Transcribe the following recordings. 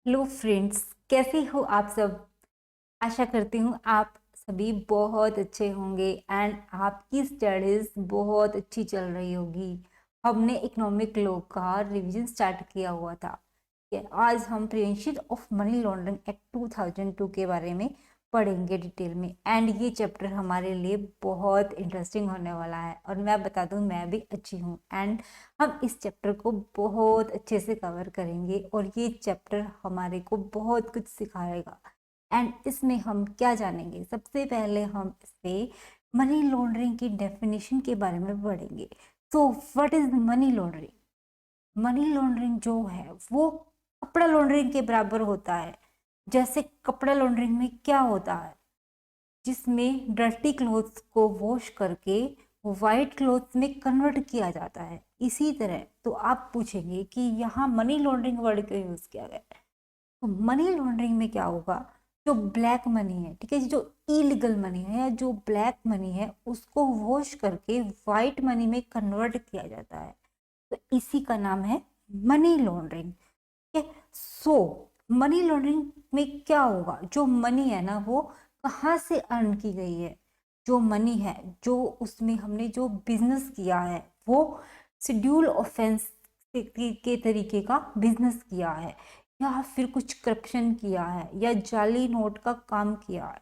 Hello friends, कैसे हो आप सब। आशा करती हूँ आप सभी बहुत अच्छे होंगे एंड आपकी स्टडीज बहुत अच्छी चल रही होगी। हमने इकोनॉमिक लॉ का रिवीजन स्टार्ट किया हुआ था कि आज हम prevention of money laundering act 2002 के बारे में पढ़ेंगे डिटेल में। एंड ये चैप्टर हमारे लिए बहुत इंटरेस्टिंग होने वाला है और मैं बता दूं मैं भी अच्छी हूँ एंड हम इस चैप्टर को बहुत अच्छे से कवर करेंगे और ये चैप्टर हमारे को बहुत कुछ सिखाएगा। एंड इसमें हम क्या जानेंगे, सबसे पहले हम इसमें मनी लॉन्ड्रिंग की डेफिनेशन के बारे में पढ़ेंगे। तो what is money laundering? Money laundering जो है वो कपड़ा लॉन्ड्रिंग के बराबर होता है। जैसे कपड़ा लॉन्ड्रिंग में क्या होता है, जिसमें डर्टी क्लोथ्स को वॉश करके वाइट क्लोथ्स में कन्वर्ट किया जाता है। इसी तरह तो आप पूछेंगे कि यहाँ मनी लॉन्ड्रिंग वर्ड क्यों यूज किया गया है। तो मनी लॉन्ड्रिंग में क्या होगा, जो ब्लैक मनी है, ठीक है, जो इलीगल मनी है या जो ब्लैक मनी है उसको वॉश करके वाइट मनी में कन्वर्ट किया जाता है। तो इसी का नाम है मनी लॉन्ड्रिंग। ठीक है। सो मनी लॉन्ड्रिंग में क्या होगा, जो मनी है ना वो कहाँ से अर्न की गई है, जो मनी है जो उसमें हमने जो बिजनेस किया है वो शेड्यूल ऑफेंस के तरीके का बिजनेस किया है या फिर कुछ करप्शन किया है या जाली नोट का काम किया है,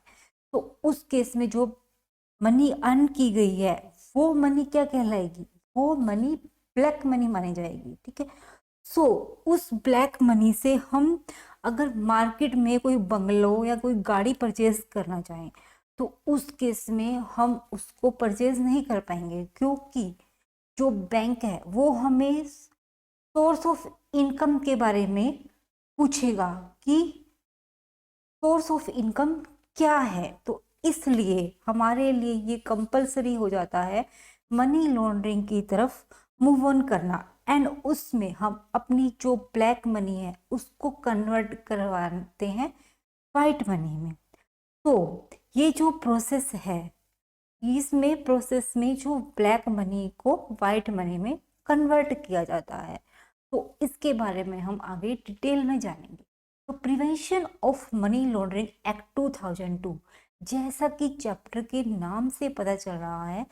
तो उस केस में जो मनी अर्न की गई है वो मनी क्या कहलाएगी, वो मनी ब्लैक मनी मानी जाएगी। ठीक है। सो उस ब्लैक मनी से हम अगर मार्केट में कोई बंगलो या कोई गाड़ी परचेज करना चाहें तो उस केस में हम उसको परचेज नहीं कर पाएंगे, क्योंकि जो बैंक है वो हमें सोर्स ऑफ इनकम के बारे में पूछेगा कि सोर्स ऑफ इनकम क्या है। तो इसलिए हमारे लिए ये कंपलसरी हो जाता है मनी लॉन्ड्रिंग की तरफ मूव ऑन करना एंड उसमें हम अपनी जो ब्लैक मनी है उसको कन्वर्ट करवाते हैं वाइट मनी में। तो ये जो प्रोसेस है, इसमें प्रोसेस में जो ब्लैक मनी को वाइट मनी में कन्वर्ट किया जाता है, तो इसके बारे में हम आगे डिटेल में जानेंगे। तो prevention of money laundering act 2002, जैसा कि चैप्टर के नाम से पता चल रहा है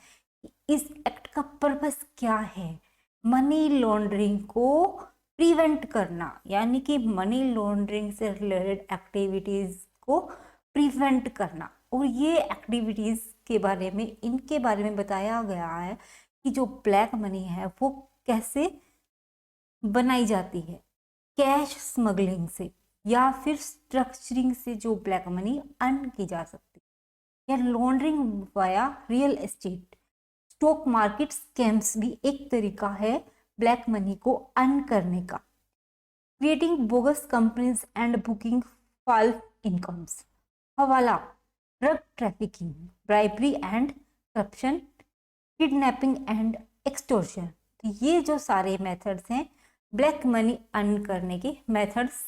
कि इस एक्ट का पर्पस क्या है, मनी लॉन्ड्रिंग को प्रिवेंट करना, यानी कि मनी लॉन्ड्रिंग से रिलेटेड एक्टिविटीज को प्रिवेंट करना। और ये एक्टिविटीज के बारे में, इनके बारे में बताया गया है कि जो ब्लैक मनी है वो कैसे बनाई जाती है, कैश स्मगलिंग से या फिर स्ट्रक्चरिंग से जो ब्लैक मनी अर्न की जा सकती है, या laundering via real estate, stock market scams भी एक तरीका है ब्लैक मनी को अर्न करने का, creating bogus companies and booking false incomes, hawala, drug trafficking, bribery and corruption, kidnapping and extortion. तो ये जो सारे मेथड्स हैं ब्लैक मनी अर्न करने के मेथड्स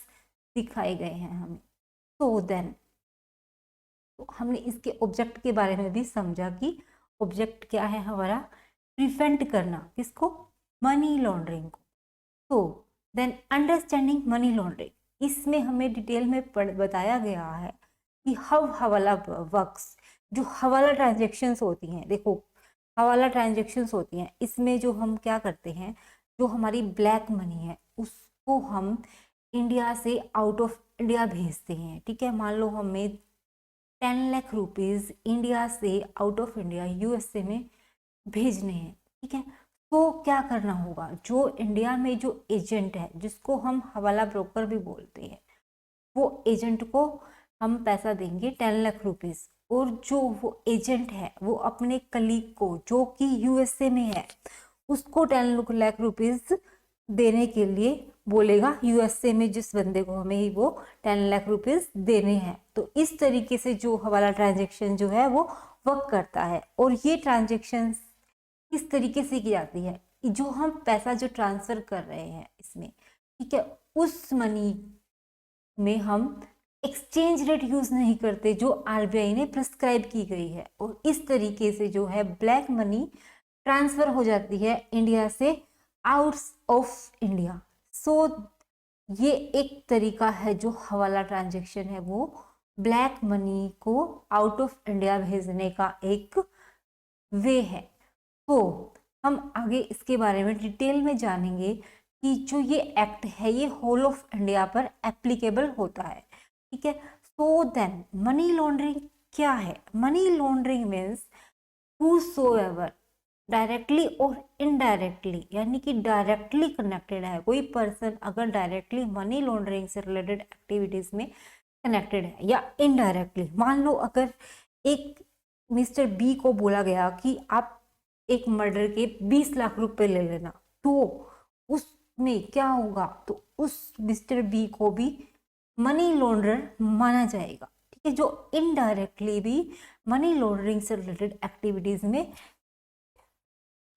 दिखाए गए हैं हमें। तो देन तो हमने इसके ऑब्जेक्ट के बारे में भी समझा कि ऑब्जेक्ट क्या है हमारा, प्रिवेंट करना, किसको, मनी लॉन्ड्रिंग को। तो देन अंडरस्टैंडिंग मनी लॉन्ड्रिंग, इसमें हमें डिटेल में बताया गया है कि हाउ हवाला वर्क्स। जो हवाला ट्रांजेक्शन्स होती हैं, देखो हवाला ट्रांजेक्शन्स होती हैं, इसमें जो हम क्या करते हैं, जो हमारी ब्लैक मनी है उसको हम इंडिया से आउट ऑफ इंडिया भेजते हैं। ठीक है, मान लो हमें 10 लाख रुपीज इंडिया से आउट ऑफ इंडिया यूएसए में भेजने हैं। ठीक है, तो क्या करना होगा, जो इंडिया में जो एजेंट है जिसको हम हवाला ब्रोकर भी बोलते हैं, वो एजेंट को हम पैसा देंगे 10 लाख रुपीज, और जो वो एजेंट है वो अपने कलीग को जो कि यूएसए में है उसको 10 लाख रुपीज देने के लिए बोलेगा, यूएसए में जिस बंदे को हमें ही वो 10 लाख रुपीज देने हैं। तो इस तरीके से जो हवाला ट्रांजेक्शन जो है वो वर्क करता है। और ये ट्रांजेक्शन किस तरीके से की जाती है, जो हम पैसा जो ट्रांसफर कर रहे हैं इसमें, ठीक है, उस मनी में हम एक्सचेंज रेट यूज नहीं करते जो आरबीआई ने प्रिस्क्राइब की गई है, और इस तरीके से जो है ब्लैक मनी ट्रांसफर हो जाती है इंडिया से आउट ऑफ इंडिया। सो ये एक तरीका है जो हवाला ट्रांजैक्शन है, वो ब्लैक मनी को आउट ऑफ इंडिया भेजने का एक वे है। तो हम आगे इसके बारे में डिटेल में जानेंगे कि जो ये एक्ट है ये होल ऑफ इंडिया पर एप्लीकेबल होता है, ठीक है। सो देन मनी लॉन्ड्रिंग क्या है? Money laundering means whosoever directly और इनडायरेक्टली, यानी कि डायरेक्टली कनेक्टेड है कोई पर्सन अगर डायरेक्टली मनी लॉन्ड्रिंग से रिलेटेड एक्टिविटीज में कनेक्टेड है, या इनडायरेक्टली मान लो अगर एक मिस्टर बी को बोला गया कि आप एक मर्डर के 20 लाख रुपए ले लेना, तो उसमें क्या होगा? तो उस मिस्टर बी को भी मनी लॉन्ड्रर माना जाएगा, ठीक है, जो इनडायरेक्टली भी मनी लॉन्ड्रिंग से रिलेटेड एक्टिविटीज में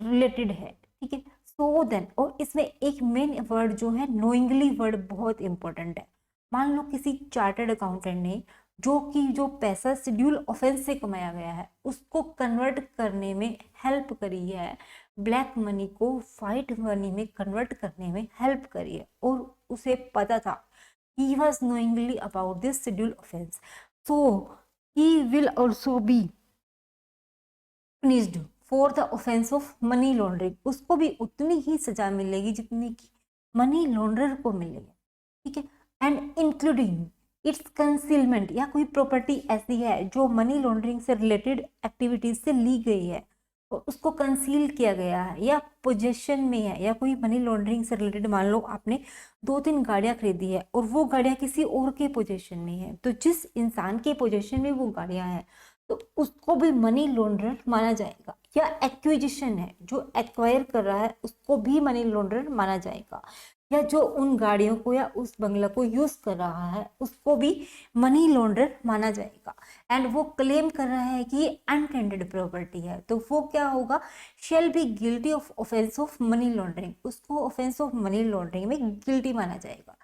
रिलेटेड है, ठीक है। सो देन, और इसमें एक मेन वर्ड जो है नोइंगली वर्ड बहुत इंपॉर्टेंट है। मान लो किसी चार्टर्ड अकाउंटेंट ने जो पैसा शेड्यूल ऑफेंस से कमाया गया है उसको कन्वर्ट करने में हेल्प करी है, ब्लैक मनी को व्हाइट मनी में कन्वर्ट करने में हेल्प करी है, और उसे पता था, he was knowingly about this schedule offense, so he will also be punished for the offence of money laundering. उसको भी उतनी ही सजा मिलेगी जितनी की मनी लॉन्ड्रर को मिलेगी, ठीक है। एंड इंक्लूडिंग इट्स कंसीलमेंट, या कोई प्रॉपर्टी ऐसी है जो मनी लॉन्ड्रिंग से रिलेटेड एक्टिविटीज से ली गई है और उसको कंसील किया गया है या पोजेशन में है, या कोई मनी लॉन्ड्रिंग से रिलेटेड, मान लो आपने 2-3 गाड़ियां खरीदी है और वो गाड़ियां किसी और के पोजेशन में है, तो जिस इंसान के पोजेशन में वो गाड़ियां हैं तो उसको भी मनी लॉन्ड्रर माना जाएगा। या एक्विजिशन है, जो एक्वायर कर रहा है उसको भी मनी लॉन्ड्रर माना जाएगा, या जो उन गाड़ियों को या उस बंगला को यूज कर रहा है उसको भी मनी लॉन्ड्रर माना जाएगा। एंड वो क्लेम कर रहा है कि ये अनटेंडेड प्रॉपर्टी है, तो वो क्या होगा? Shall be guilty of offence of money laundering, उसको ऑफेंस ऑफ मनी लॉन्ड्रिंग में गिल्टी माना जाएगा।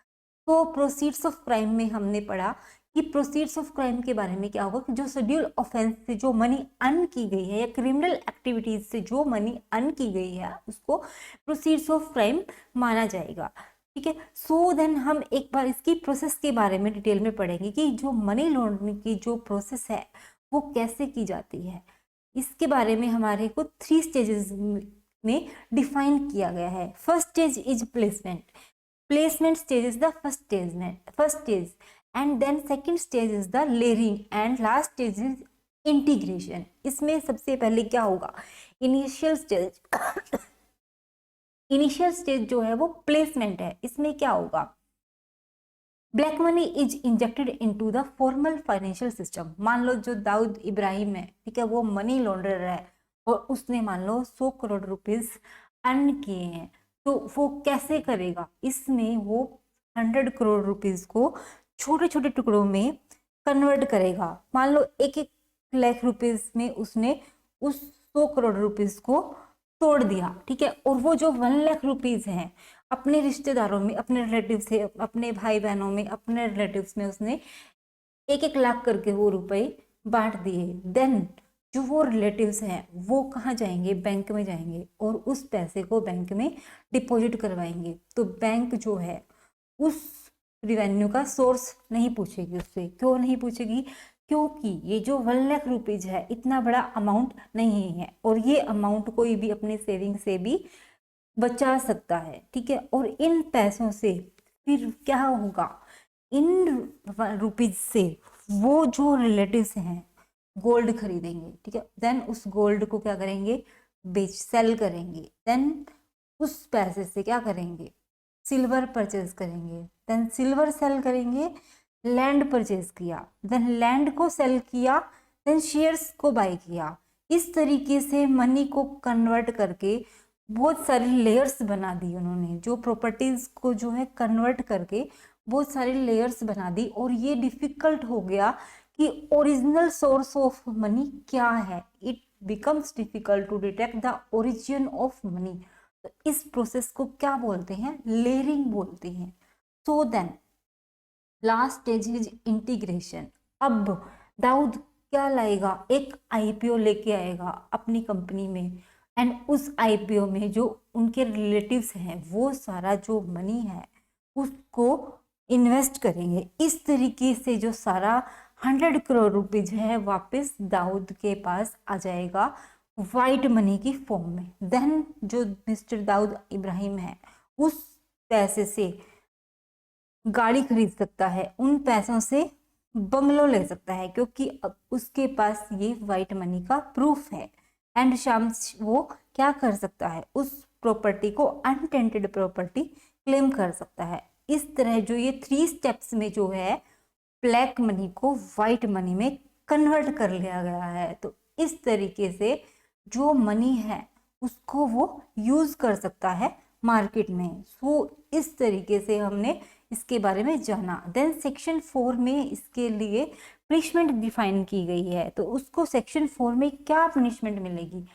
तो प्रोसीड्स ऑफ क्राइम में हमने पढ़ा कि प्रोसीड्स ऑफ क्राइम के बारे में क्या होगा कि जो शेड्यूल ऑफेंस से जो मनी अर्न की गई है या क्रिमिनल एक्टिविटीज से जो मनी अर्न की गई है उसको प्रोसीड्स ऑफ क्राइम माना जाएगा, ठीक है। सो देन हम एक बार इसकी प्रोसेस के बारे में डिटेल में पढ़ेंगे कि जो मनी लॉन्ड्रिंग की जो प्रोसेस है वो कैसे की जाती है। इसके बारे में हमारे को 3 स्टेजेस में डिफाइन किया गया है। First stage is placement, placement stage is the first stage, and then second stage is the layering and last stage is integration। इसमें सबसे पहले क्या होगा? इनिशियल स्टेज जो है वो प्लेसमेंट है। इसमें क्या होगा? Black money is injected into the formal financial system. मान लो जो दाऊद इब्राहिम है, ठीक है, वो मनी लॉन्ड्रर है और उसने मान लो 100 करोड़ रुपीज अर्न किए हैं, तो वो कैसे करेगा? इसमें वो 100 करोड़ रुपीज को छोटे छोटे टुकड़ों में कन्वर्ट करेगा। मान लो 1-1 लाख रुपीज में उसने उस 100 करोड़ रुपीज को तोड़ दिया, ठीक है, और वो जो 1 लाख रुपीज हैं अपने रिश्तेदारों में, अपने रिलेटिव से, अपने भाई बहनों में, अपने रिलेटिव्स में उसने 1-1 लाख करके वो रुपए बांट दिए। देन जो वो रिलेटिव्स हैं वो कहाँ जाएंगे? बैंक में जाएंगे और उस पैसे को बैंक में डिपॉजिट करवाएंगे। तो बैंक जो है उस रिवेन्यू का सोर्स नहीं पूछेगी उससे। क्यों नहीं पूछेगी? क्योंकि ये जो 1 लाख रुपीज है इतना बड़ा अमाउंट नहीं है और ये अमाउंट कोई भी अपने सेविंग से भी बचा सकता है, ठीक है। और इन पैसों से फिर क्या होगा? इन रुपीज से वो जो रिलेटिव्स हैं गोल्ड खरीदेंगे, ठीक है। देन उस गोल्ड को क्या करेंगे? सेल करेंगे। देन उस पैसे से क्या करेंगे? सिल्वर परचेज करेंगे। देन सिल्वर सेल करेंगे। लैंड परचेज किया, देन लैंड को सेल किया, देन शेयर्स को बाय किया। इस तरीके से मनी को कन्वर्ट करके बहुत सारे लेयर्स बना दी उन्होंने। जो प्रॉपर्टीज को जो है कन्वर्ट करके बहुत सारी लेयर्स बना दी और ये डिफिकल्ट हो गया कि ओरिजिनल सोर्स ऑफ मनी क्या है। It becomes difficult to detect the origin of money. तो इस प्रोसेस को क्या बोलते हैं? लेयरिंग बोलते हैं। So then last stage is integration. अब दाऊद क्या लाएगा? एक आईपीओ लेके आएगा अपनी कंपनी में, एंड उस आईपीओ में जो उनके रिलेटिव्स हैं वो सारा जो मनी है उसको इन्वेस्ट करेंगे। इस तरीके से जो सारा 100 करोड़ रुपीज है वापस दाऊद के पास आ जाएगा वाइट मनी की फॉर्म में। देन जो मिस्टर दाऊद इब्राहिम है उस पैसे से गाड़ी खरीद सकता है, उन पैसों से बंगलो ले सकता है, क्योंकि अब उसके पास ये वाइट मनी का प्रूफ है। एंड शाम वो क्या कर सकता है, उस प्रॉपर्टी को अनटेंटेड प्रॉपर्टी क्लेम कर सकता है। इस तरह जो ये 3 स्टेप्स में जो है ब्लैक मनी को वाइट मनी में कन्वर्ट कर लिया गया है। तो इस तरीके से जो मनी है उसको वो यूज कर सकता है मार्केट में। सो इस तरीके से हमने इसके बारे में जाना। देन सेक्शन 4 में इसके लिए पनिशमेंट डिफाइन की गई है। तो उसको सेक्शन 4 में क्या पनिशमेंट मिलेगी,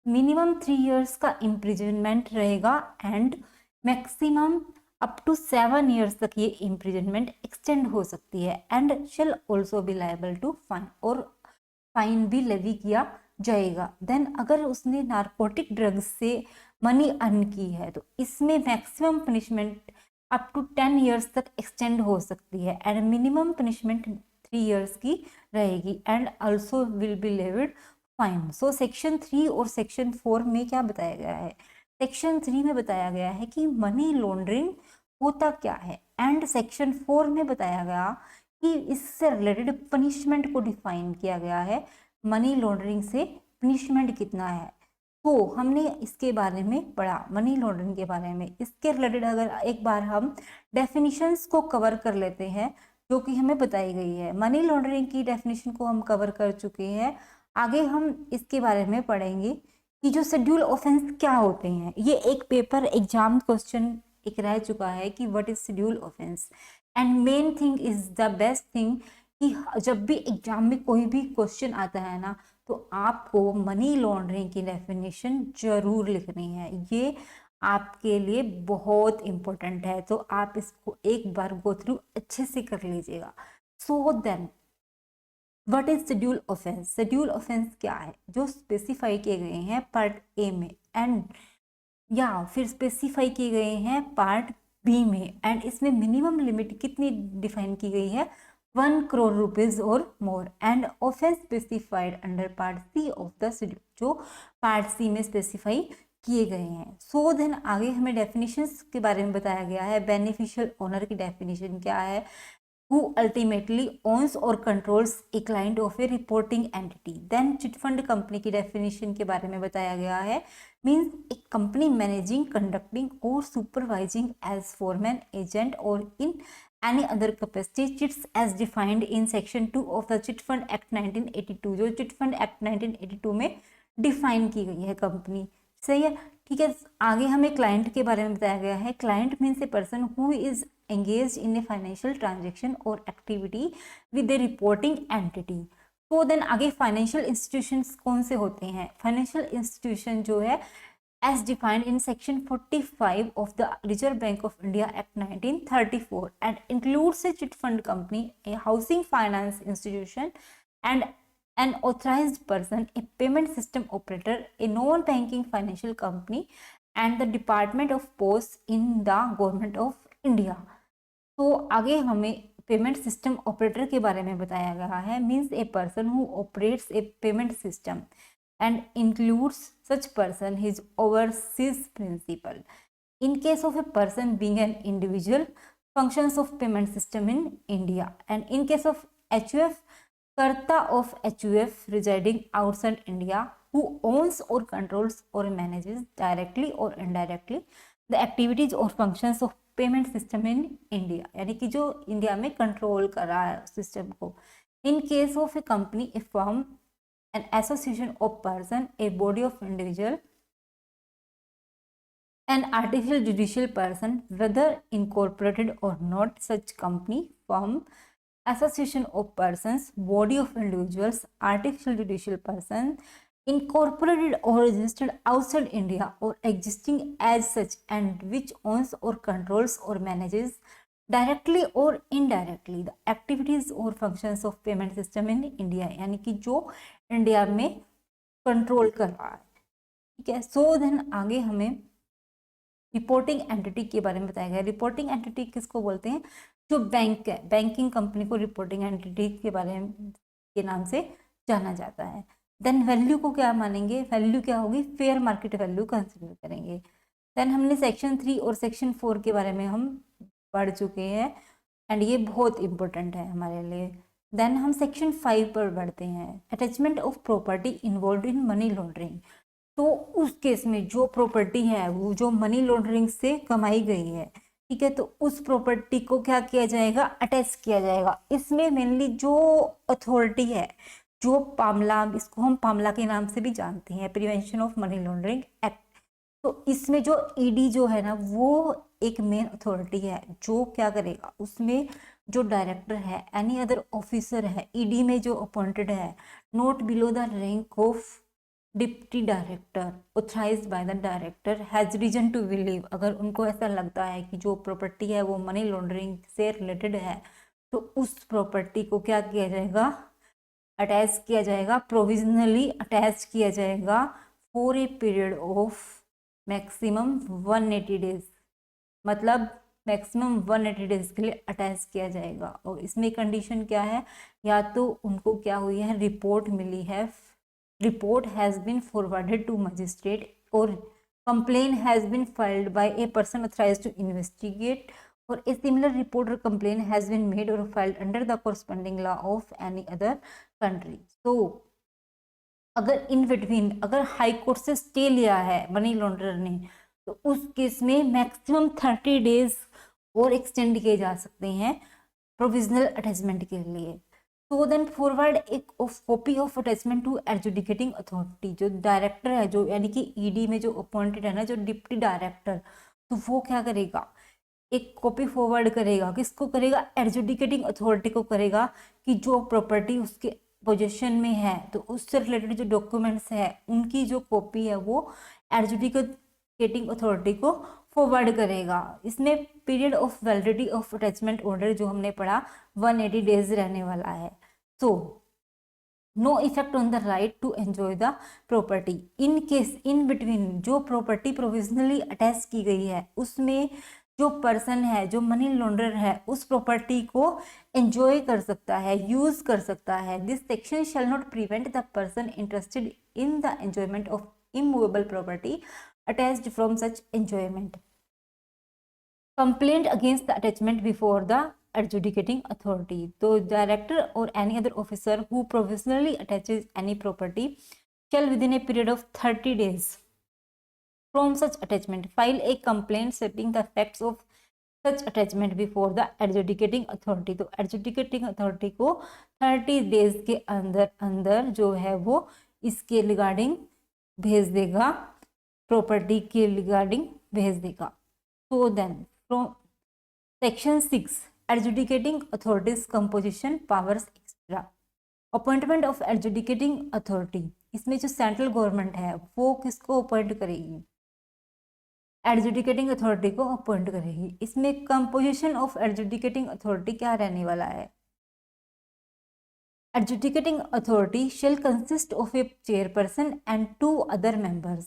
मिनिमम 3 इयर्स का इम्प्रिजनमेंट रहेगा and maximum up to 7 years तक ये इम्प्रिजनमेंट एक्सटेंड हो सकती है। And shall also be liable to fine, और फाइन भी लेवी किया जाएगा। देन अगर उसने नारकोटिक ड्रग्स से मनी अर्न की है तो इसमें maximum punishment up to 10 years तक एक्सटेंड हो सकती है एंड मिनिमम पनिशमेंट 3 इयर्स की रहेगी and also will be levied fine. So section 3 और सेक्शन 4 में क्या बताया गया है, सेक्शन 3 में बताया गया है कि मनी लॉन्ड्रिंग होता क्या है एंड सेक्शन 4 में बताया गया कि इससे रिलेटेड पनिशमेंट को डिफाइन किया गया है, मनी लॉन्ड्रिंग से पनिशमेंट कितना है। तो हमने इसके बारे में पढ़ा, मनी लॉन्ड्रिंग के बारे में। इसके रिलेटेड अगर एक बार हम डेफिनेशंस को कवर कर लेते हैं जो कि हमें बताई गई है। मनी लॉन्ड्रिंग की डेफिनेशन को हम कवर कर चुके हैं। आगे हम इसके बारे में पढ़ेंगे कि जो शेड्यूल ऑफेंस क्या होते हैं। ये एक पेपर एग्जाम क्वेश्चन एक रह चुका है कि what is schedule offence. And main thing is the best thing कि जब भी एग्जाम में कोई भी क्वेश्चन आता है ना तो आपको मनी लॉन्ड्रिंग की डेफिनेशन जरूर लिखनी है। ये आपके लिए बहुत इंपॉर्टेंट है, तो आप इसको एक बार गो थ्रू अच्छे से कर लीजिएगा। So then what is schedule offence, schedule offence क्या है, जो स्पेसिफाई किए गए हैं पार्ट ए में एंड या फिर स्पेसिफाई किए गए हैं पार्ट बी में। एंड इसमें मिनिमम लिमिट कितनी डिफाइन की गई है, 1 करोड़ रुपीज और more. And offence specified under part C of the schedule, जो पार्ट सी में स्पेसिफाई किए गए हैं। सो देन आगे हमें डेफिनेशंस के बारे में बताया गया है। बेनिफिशियल ओनर की डेफिनेशन क्या है, who ultimately owns or controls a client of a reporting entity। then chit fund company की डेफिनेशन के बारे में बताया गया है, means a company managing, conducting or supervising as foreman, agent or in any other capacity chits as defined in section 2 of the chit fund act 1982। जो chit fund act 1982 में define की गई है कंपनी, सही है, ठीक है। आगे हमें क्लाइंट के बारे में बताया गया है। Client means a person who is engaged in a financial transaction or activity with a reporting entity। तो देन आगे फाइनेंशियल इंस्टीट्यूशंस कौन से होते हैं, फाइनेंशियल इंस्टीट्यूशन जो है as defined in section 45 of the Reserve Bank of India Act 1934 and includes a chit fund company, a housing finance institution and an authorized person, a payment system operator, a non-banking financial company and the Department of Posts in the Government of India। तो आगे हमें payment system operator के बारे में बताया गया है, means a person who operates a payment system and includes such person his overseas principal in case of a person being an individual functions of payment system in India and in case of HUF, कर्ता of HUF residing outside India who owns or controls or manages directly or indirectly the activities or functions of payment system in India, यानी कि जो India में control कर रहा है system को। In case of a company, a firm, an association of person, a body of individual, an artificial judicial person whether incorporated और not, such company, firm, association of persons, body of individuals, artificial judicial person incorporated or registered outside India or existing as such and which owns or controls or manages directly or indirectly the activities or functions of payment system in India, यानी कि जो India में control कर रहा है, ठीक है। So then आगे हमें रिपोर्टिंग एंटिटी के बारे में बताया गया है। रिपोर्टिंग एंटिटी किसको बोलते हैं? जो बैंक है, बैंकिंग कंपनी को रिपोर्टिंग एंटिटी के बारे में के नाम से जाना जाता है। देन वैल्यू को क्या मानेंगे? वैल्यू क्या होगी? फेयर मार्केट वैल्यू कंसिडर करेंगे। देन हमने सेक्शन 3 और सेक्शन 4 के बारे में हम पढ़ चुके हैं एंड ये बहुत इंपॉर्टेंट है हमारे लिए। देन हम सेक्शन 5 पर बढ़ते हैं, attachment of property involve in money laundering. तो उस केस में जो प्रॉपर्टी है वो जो मनी लॉन्ड्रिंग से कमाई गई है, ठीक है, तो उस प्रॉपर्टी को क्या किया जाएगा? अटैच किया जाएगा। इसमें मेनली जो अथॉरिटी है, जो पामला, इसको हम पामला के नाम से भी जानते हैं, prevention of money laundering act. तो इसमें जो ईडी जो है ना, वो एक मेन अथॉरिटी है जो क्या करेगा, उसमें जो डायरेक्टर है, एनी अदर ऑफिसर है ईडी में जो अपॉइंटेड है, not below the rank of deputy director authorised by the director has reason to believe, अगर उनको ऐसा लगता है कि जो प्रॉपर्टी है वो मनी लॉन्ड्रिंग से रिलेटेड है, तो उस प्रॉपर्टी को क्या किया जाएगा? अटैच किया जाएगा, प्रोविजनली अटैच किया जाएगा for a period of maximum 180 days, मतलब मैक्सिमम 180 डेज के लिए अटैच किया जाएगा। और इसमें कंडीशन क्या है? या तो उनको क्या हुई है? रिपोर्ट मिली है, report has been forwarded to magistrate, और complain has been filed by a person authorised to investigate, और ए सिमिलर रिपोर्ट और कंप्लेन हैज बीन मेड और filed under the corresponding law of any other country. तो अगर in between, अगर high court से stay लिया है money launderer ने, तो उस केस में मैक्सिमम 30 डेज और एक्सटेंड किए जा सकते हैं प्रोविजनल अटैचमेंट के लिए। तो देन फॉरवर्ड एक copy of attachment to adjudicating authority, जो डायरेक्टर है, जो यानी कि ईडी में जो अपॉइंटेड है ना, जो डिप्टी डायरेक्टर, तो वो क्या करेगा? एक कॉपी फॉरवर्ड करेगा। किसको करेगा? एडजुडिकेटिंग अथॉरिटी को करेगा, कि जो प्रॉपर्टी उसके पोजीशन में है, तो उससे रिलेटेड जो डॉक्यूमेंट्स है उनकी जो कॉपी है वो एडजुडिकेटिंग अथॉरिटी को फॉरवर्ड करेगा। इसमें period of validity of attachment order जो हमने पढ़ा 180 डेज रहने वाला है। तो no effect on the right to enjoy the property in case in between, जो प्रॉपर्टी प्रोविजनली अटैच की गई है उसमें जो पर्सन है, जो मनी लॉन्ड्रर है, उस प्रॉपर्टी को एंजॉय कर सकता है, यूज कर सकता है। This section shall not prevent the person interested in the enjoyment of immovable property attached from such enjoyment. Complaint against the attachment before the adjudicating authority, तो director or any other officer who provisionally attaches any property shall within a period of 30 days from such attachment file a complaint stating the facts of such attachment before the adjudicating authority। तो adjudicating authority को 30 days के अंदर अंदर जो है वो इसके regarding भेज देगा, प्रॉपर्टी के रिगार्डिंग भेज देगा। तो then from section 6 adjudicating authorities composition powers extra, appointment of adjudicating authority, इसमें जो सेंट्रल गवर्नमेंट है वो किसको अपॉइंट करेगी? एडजुडिकेटिंग अथॉरिटी को अपॉइंट करेगी। इसमें कंपोजिशन ऑफ एडजुडिकेटिंग अथॉरिटी क्या रहने वाला है? Adjudicating authority shall consist of a chairperson and 2 other members,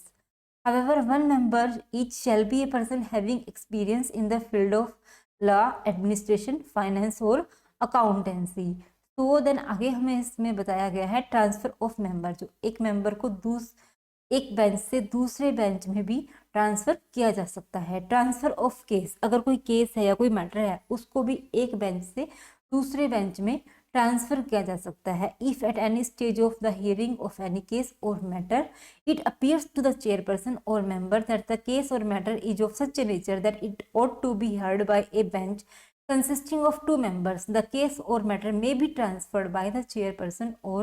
however 1 member each shall be a person having experience in the field of law, administration, finance और accountancy. तो then आगे हमें इसमें बताया गया है ट्रांसफर ऑफ मेंबर, जो एक मेंबर को एक बेंच से दूसरे बेंच में भी ट्रांसफर किया जा सकता है। ट्रांसफर ऑफ केस, अगर कोई केस है या कोई मैटर है उसको भी एक बेंच से दूसरे बेंच में ट्रांसफर किया जा सकता है। If at any stage of the hearing of any case और matter it appears to the chairperson और मेंबर दैट द केस और matter is of such a nature that it ought to be heard by a bench consisting of 2 members, the case or matter may be transferred by the chairperson or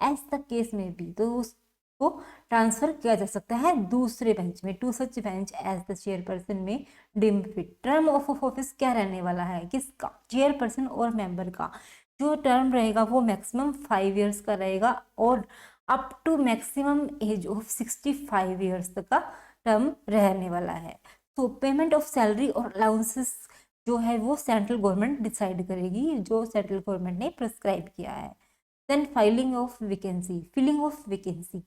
as the case may be, तो उसको transfer किया जा सकता है दूसरे bench में, to such bench as the chairperson may deem fit. Term of office क्या रहने वाला है? किसका? चेयरपर्सन और मेंबर का जो टर्म रहेगा वो मैक्सिमम 5 years का रहेगा और up to maximum age of 65 years तक का टर्म रहने वाला है। तो पेमेंट ऑफ सैलरी और अलाउंसेस जो है वो सेंट्रल गवर्नमेंट डिसाइड करेगी, जो सेंट्रल गवर्नमेंट ने प्रिस्क्राइब किया है। Then filing of vacancy, filling of vacancy,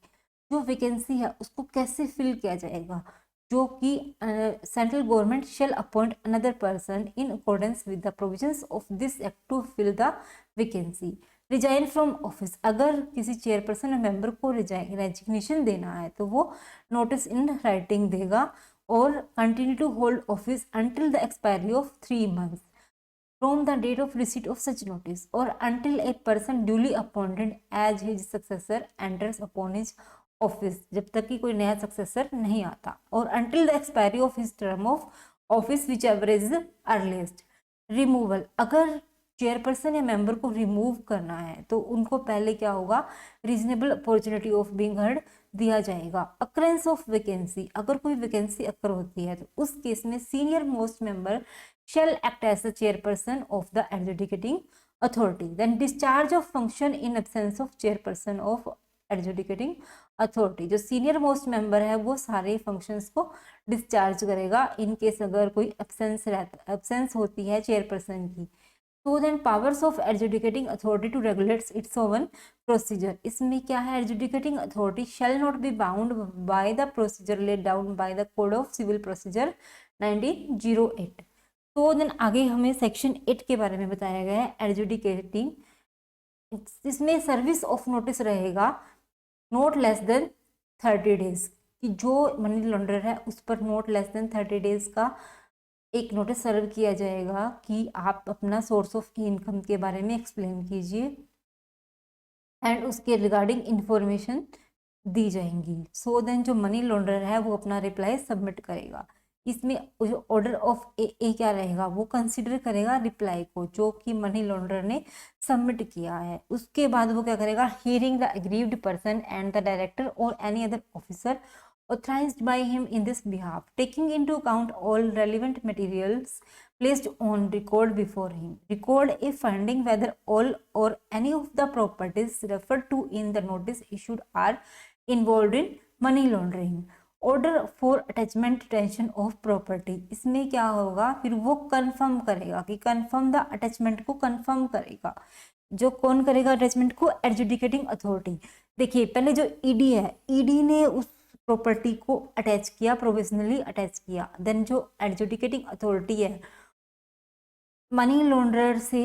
जो वैकेंसी है उसको कैसे फिल किया जाएगा? जो कि central government shall appoint another person in accordance with the provisions of this act to fill the vacancy. Resign from office, अगर किसी चेयरपर्सन या मेंबर को रेजिग्नेशन देना है तो वो नोटिस इन राइटिंग देगा और continue to hold office until the expiry of 3 months from the date of receipt of such notice or until a person duly appointed as his successor enters upon his office, जब तक कि कोई नया successor नहीं आता, और until the expiry of his term of office whichever is earliest। Removal, अगर chairperson या मेंबर को रिमूव करना है तो उनको पहले क्या होगा, reasonable opportunity of being heard दिया जाएगा। अकरेंस ऑफ वैकेंसी, अगर कोई वैकेंसी अकर होती है तो उस केस में senior most member shall act as the chairperson of the adjudicating authority। Then discharge of function in absence of chairperson of adjudicating authority, जो सीनियर मोस्ट मेंबर है वो सारे फंक्शंस को डिस्चार्ज करेगा इन केस अगर कोई absence होती है चेयरपर्सन की। तो then powers of adjudicating authority to regulates its own procedure, इसमें क्या है, adjudicating authority shall not be bound by the procedure laid down by the code of civil procedure 1908। तो देन आगे हमें सेक्शन 8 के बारे में बताया गया है एडजुडिकेटिंग। इसमें सर्विस ऑफ नोटिस रहेगा नोट लेस देन 30 days, कि जो मनी लॉन्ड्रर है उस पर नोट लेस देन 30 days का एक नोटिस सर्व किया जाएगा कि आप अपना सोर्स ऑफ इनकम के बारे में एक्सप्लेन कीजिए एंड उसके रिगार्डिंग इंफॉर्मेशन दी जाएंगी। सो देन जो मनी लॉन्ड्रर है वो अपना रिप्लाई सबमिट करेगा। इसमें जो ऑर्डर ऑफ ए क्या रहेगा, वो कंसिडर करेगा रिप्लाई को जो कि मनी लॉन्ड्रर ने सबमिट किया है। उसके बाद वो क्या करेगा, hearing the aggrieved person and the director और any other officer authorized by him in this behalf, taking into account all relevant materials placed on record before him, record a finding whether all or any of the properties referred to in the notice issued are involved in money laundering। Order for attachment retention of property, इसमें क्या होगा, फिर वो confirm करेगा कि confirm the attachment को confirm करेगा। जो कौन करेगा अटैचमेंट को, एडजुडिकेटिंग अथॉरिटी। देखिए पहले जो ईडी है, ईडी ने उस प्रॉपर्टी को अटैच किया, प्रोविजनली अटैच किया। देन जो एडजुडिकेटिंग अथॉरिटी है मनी लॉन्ड्रर से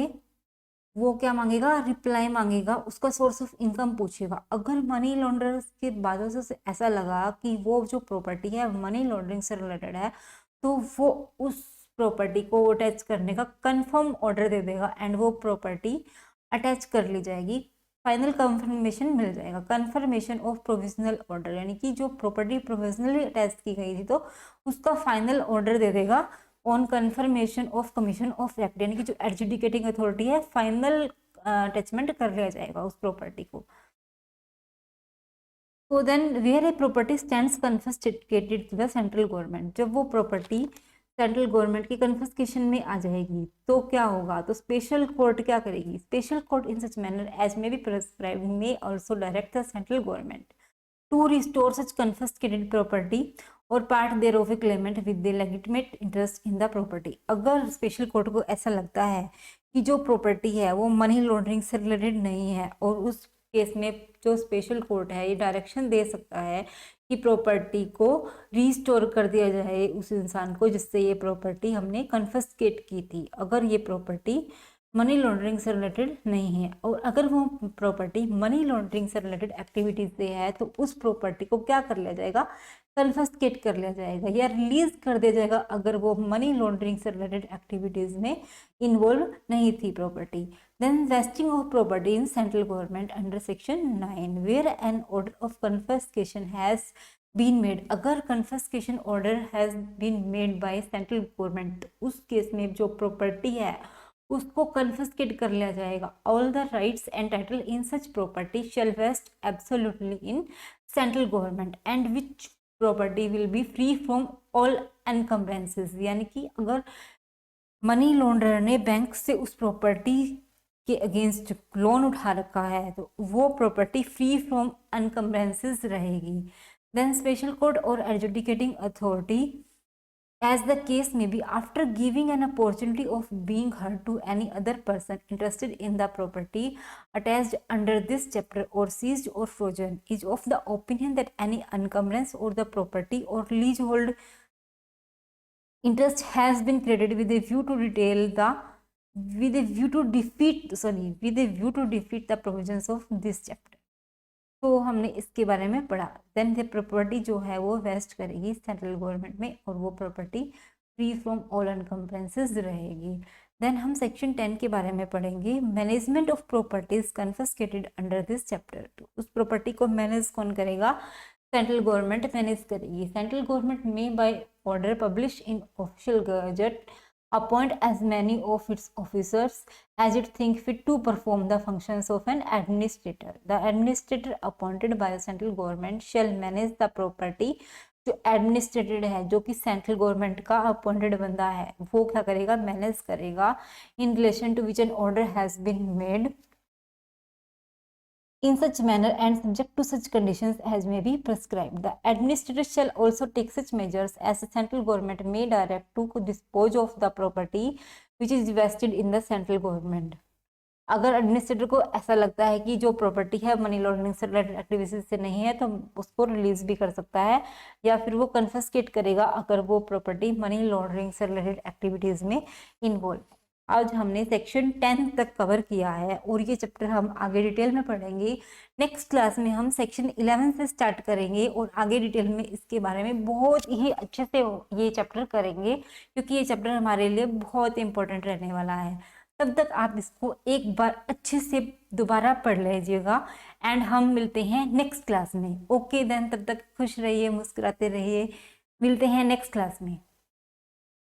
वो क्या मांगेगा, रिप्लाई मांगेगा, उसका सोर्स ऑफ इनकम पूछेगा। अगर मनी लॉन्ड्रर के बाद से ऐसा लगा कि वो जो प्रॉपर्टी है मनी लॉन्ड्रिंग से रिलेटेड है तो वो उस प्रॉपर्टी को अटैच करने का कंफर्म ऑर्डर दे देगा एंड वो प्रॉपर्टी अटैच कर ली जाएगी, फाइनल कंफर्मेशन मिल जाएगा। कंफर्मेशन ऑफ प्रोविजनल ऑर्डर, यानी कि जो प्रॉपर्टी प्रोविजनली अटैच की गई थी तो उसका फाइनल ऑर्डर दे देगा on confirmation of commission of act, यानी कि जो एडजुडिकेटिंग अथॉरिटी है फाइनल अटैचमेंट कर लिया जाएगा उस प्रॉपर्टी को। तो then where a property stands confiscated to the central government, जब वो प्रॉपर्टी सेंट्रल गवर्नमेंट की कन्फिस्केशन में आ जाएगी तो क्या होगा, तो स्पेशल कोर्ट क्या करेगी, special court in such manner as may be prescribed may also direct the central government to restore such confiscated property और part thereof a claimant with the legitimate interest in the property. अगर special court को ऐसा लगता है कि जो property है वो मनी लॉन्ड्रिंग से रिलेटेड नहीं है और उस केस में जो स्पेशल कोर्ट है ये डायरेक्शन दे सकता है कि प्रॉपर्टी को रीस्टोर कर दिया जाए उस इंसान को जिससे ये प्रॉपर्टी हमने कन्फिस्केट की थी, अगर ये प्रॉपर्टी मनी लॉन्ड्रिंग से रिलेटेड नहीं है। और अगर वो प्रॉपर्टी मनी लॉन्ड्रिंग से रिलेटेड एक्टिविटीज से है तो उस प्रॉपर्टी को क्या कर लिया जाएगा, कन्फिस्केट कर लिया जाएगा या रिलीज कर दिया जाएगा अगर वो मनी लॉन्ड्रिंग से रिलेटेड एक्टिविटीज में इन्वॉल्व नहीं थी property. Then vesting of property in central government under section 9 where an order of confiscation has been made, अगर confiscation order has been made by central government उस case में जो property है उसको confiscate कर लिया जाएगा। All the rights and title in such property shall vest absolutely in central government and which property will be free from all एनकम्बरेंसेस, यानी कि अगर मनी लॉन्ड्रर ने बैंक से उस प्रॉपर्टी के अगेंस्ट लोन उठा रखा है तो वो प्रॉपर्टी फ्री फ्रॉम एनकम्बरेंसेस रहेगी। देन स्पेशल कोर्ट और adjudicating authority as the case may be, after giving an opportunity of being heard to any other person interested in the property attached under this chapter or seized or frozen, is of the opinion that any encumbrance or the property or leasehold interest has been created with a view to defeat the provisions of this chapter. तो हमने इसके बारे में पढ़ा. Then the property जो है वो waste करेगी सेंट्रल गवर्नमेंट में और वो property free from all encumbrances रहेगी. देन हम सेक्शन 10 के बारे में पढ़ेंगे. Management of properties confiscated under this chapter. तो उस प्रॉपर्टी को मैनेज कौन करेगा? सेंट्रल गवर्नमेंट मैनेज करेगी. सेंट्रल गवर्नमेंट में by order publish in official gazette appoint as many of its officers as it think fit to perform the functions of an administrator. The administrator appointed by the central government shall manage the property. जो administrated है, जो कि central government का appointed बंदा है, वो क्या करेगा? मैनेज करेगा. In relation to which an order has been made in such manner and subject to such conditions as may be prescribed. The administrator shall also take such measures as the central government may direct to dispose of the property which is vested in the central government. अगर administrator को ऐसा लगता है कि जो property है money laundering से related activities से नहीं है तो उसको रिलीज भी कर सकता है या फिर वो कन्फिस्केट करेगा अगर वो प्रॉपर्टी मनी लॉन्ड्रिंग से रिलेटेड एक्टिविटीज में इन्वॉल्व है. आज हमने सेक्शन 10 तक कवर किया है और ये चैप्टर हम आगे डिटेल में पढ़ेंगे. नेक्स्ट क्लास में हम सेक्शन 11 से स्टार्ट करेंगे और आगे डिटेल में इसके बारे में बहुत ही अच्छे से ये चैप्टर करेंगे क्योंकि ये चैप्टर हमारे लिए बहुत इंपॉर्टेंट रहने वाला है. तब तक आप इसको एक बार अच्छे से दोबारा पढ़ लीजिएगा एंड हम मिलते हैं नेक्स्ट क्लास में. ओके देन, तब तक खुश रहिए, मुस्कुराते रहिए. मिलते हैं नेक्स्ट क्लास में.